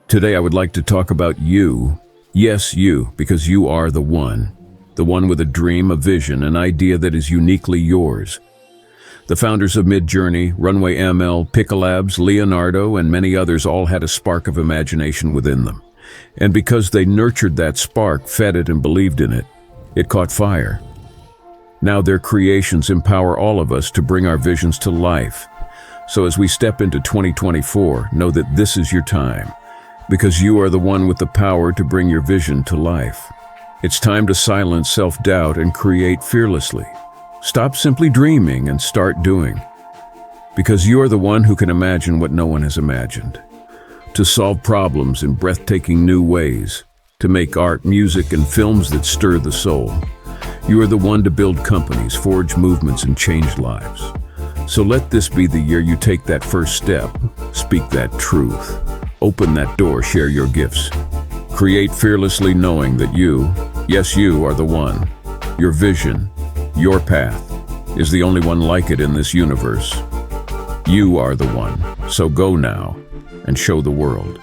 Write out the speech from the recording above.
Today I would like to talk about you. Yes, you, because you are the one. The one with a dream, a vision, an idea that is uniquely yours. The founders of Midjourney, Runwayml, Pikalabs, Leonardo, and many others all had a spark of imagination within them. And because they nurtured that spark, fed it, and believed in it, it caught fire. Now their creations empower all of us to bring our visions to life. So as we step into 2024, know that this is your time, because you are the one with the power to bring your vision to life. It's time to silence self-doubt and create fearlessly. Stop simply dreaming and start doing, because you're the one who can imagine what no one has imagined. To solve problems in breathtaking new ways, to make art, music, and films that stir the soul. You are the one to build companies, forge movements, and change lives. So let this be the year you take that first step, speak that truth, open that door, share your gifts. Create fearlessly knowing that you, yes, you are the one. Your vision, your path, is the only one like it in this universe. You are the one, so go now and show the world.